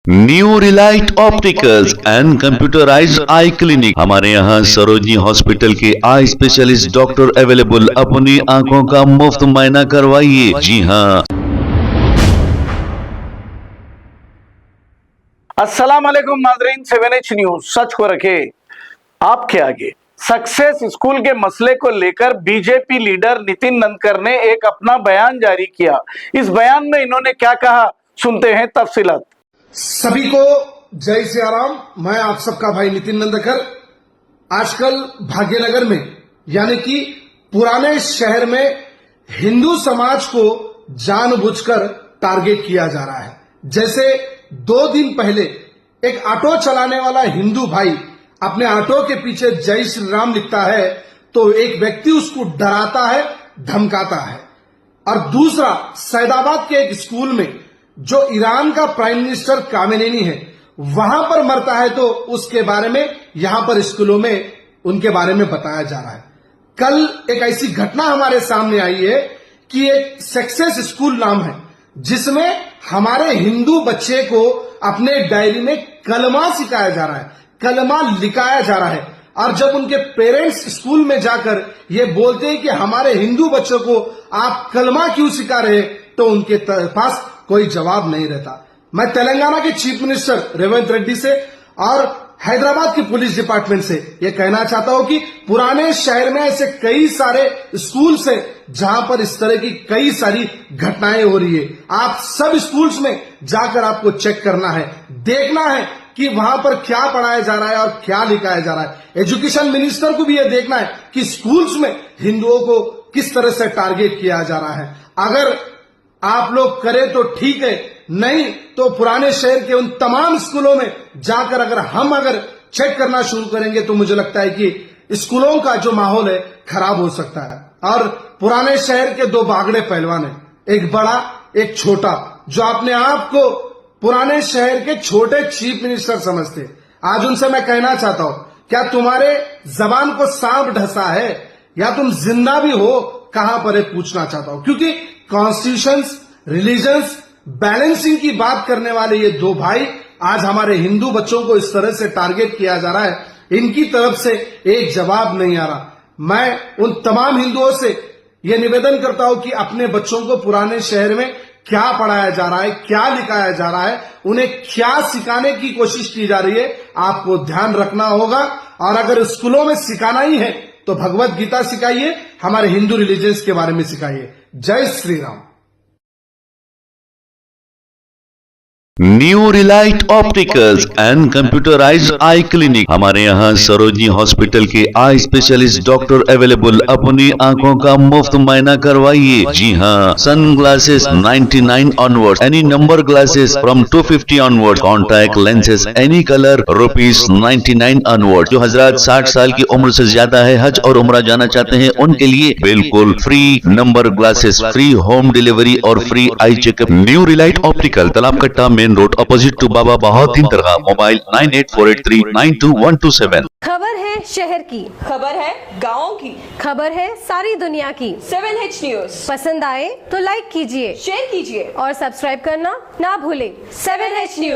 New Relight opticals and computerised I clinic. हमारे यहाँ Sarojini hospital के आई स्पेशलिस्ट डॉक्टर अवेलेबल। अपनी आंखों का मुफ्त मुआयना करवाइए। जी हाँ। अस्सलाम वालेकुम नाज़रीन, 7H न्यूज सच को रखे आपके आगे। सक्सेस स्कूल के मसले को लेकर बीजेपी लीडर नितिन नंदकर ने एक अपना बयान जारी किया। इस बयान में इन्होंने क्या कहा, सुनते हैं तफसीलात। सभी को जय सिया राम। मैं आप सबका भाई नितिन नंदकर। आजकल भाग्यनगर में यानी कि पुराने शहर में हिंदू समाज को जानबूझकर टारगेट किया जा रहा है। जैसे 2 दिन पहले एक ऑटो चलाने वाला हिंदू भाई अपने ऑटो के पीछे जय श्री राम लिखता है तो एक व्यक्ति उसको डराता है, धमकाता है। और दूसरा, सैदाबाद के एक स्कूल में जो ईरान का प्राइम मिनिस्टर कामेनेनी है वहां पर मरता है तो उसके बारे में यहां पर स्कूलों में उनके बारे में बताया जा रहा है। कल एक ऐसी घटना हमारे सामने आई है कि एक सक्सेस स्कूल नाम है जिसमें हमारे हिंदू बच्चे को अपने डायरी में कलमा सिखाया जा रहा है, कलमा लिखाया जा रहा है। और जब उनके पेरेंट्स स्कूल में जाकर ये बोलते हैं कि हमारे हिंदू बच्चों को आप कलमा क्यों सिखा रहे हैं, तो उनके पास कोई जवाब नहीं रहता। मैं तेलंगाना के चीफ मिनिस्टर रेवंत रेड्डी से और हैदराबाद की पुलिस डिपार्टमेंट से ये कहना चाहता हूं कि पुराने शहर में ऐसे कई सारे स्कूल्स हैं जहां पर इस तरह की कई सारी घटनाएं हो रही है। आप सब स्कूल्स में जाकर आपको चेक करना है, देखना है कि वहां पर क्या पढ़ाया जा रहा है और क्या लिखाया जा रहा है। एजुकेशन मिनिस्टर को भी यह देखना है कि स्कूल्स में हिंदुओं को किस तरह से टारगेट किया जा रहा है। अगर आप लोग करें तो ठीक है, नहीं तो पुराने शहर के उन तमाम स्कूलों में जाकर अगर चेक करना शुरू करेंगे तो मुझे लगता है कि स्कूलों का जो माहौल है खराब हो सकता है। और पुराने शहर के 2 बागड़े पहलवान हैं, एक बड़ा एक छोटा, जो अपने आप को पुराने शहर के छोटे चीफ मिनिस्टर समझते। आज उनसे मैं कहना चाहता हूं, क्या तुम्हारे जबान को सांप ढसा है या तुम जिंदा भी हो, कहां पर है पूछना चाहता हूं। क्योंकि कॉन्स्टिट्यूशंस, रिलीजन्स, बैलेंसिंग की बात करने वाले ये 2 भाई आज हमारे हिंदू बच्चों को इस तरह से टारगेट किया जा रहा है, इनकी तरफ से एक जवाब नहीं आ रहा। मैं उन तमाम हिंदुओं से यह निवेदन करता हूं कि अपने बच्चों को पुराने शहर में क्या पढ़ाया जा रहा है, क्या लिखाया जा रहा है, उन्हें क्या सिखाने की कोशिश की जा रही है, आपको ध्यान रखना होगा। और अगर स्कूलों में सिखाना ही है तो भगवत गीता सिखाइए, हमारे हिंदू रिलीजन्स के बारे में सिखाइए। जय Shri Ram. New Relight opticals and computerised I clinic. हमारे यहाँ सरोजनी हॉस्पिटल के आई स्पेशलिस्ट डॉक्टर अवेलेबल। अपनी आंखों का मुफ्त मुआयना करवाइए। जी हाँ। Sun glasses 99 onward, any number glasses from 250 onward, contact lenses any colour ₹99 onward. जो हजरात 60 साल की उम्र से ज्यादा है, हज और उम्रा जाना चाहते हैं, उनके लिए बिल्कुल free number glasses, free home delivery और free eye checkup. New Relight optical, Talab Katta, main road, opposite to Baba Bahauddin दरगाह। मोबाइल 9848392127। खबर है शहर की, खबर है गाँव की, खबर है सारी दुनिया की। 7H न्यूज पसंद आए तो लाइक कीजिए, शेयर कीजिए और सब्सक्राइब करना ना भूलें। 7H news.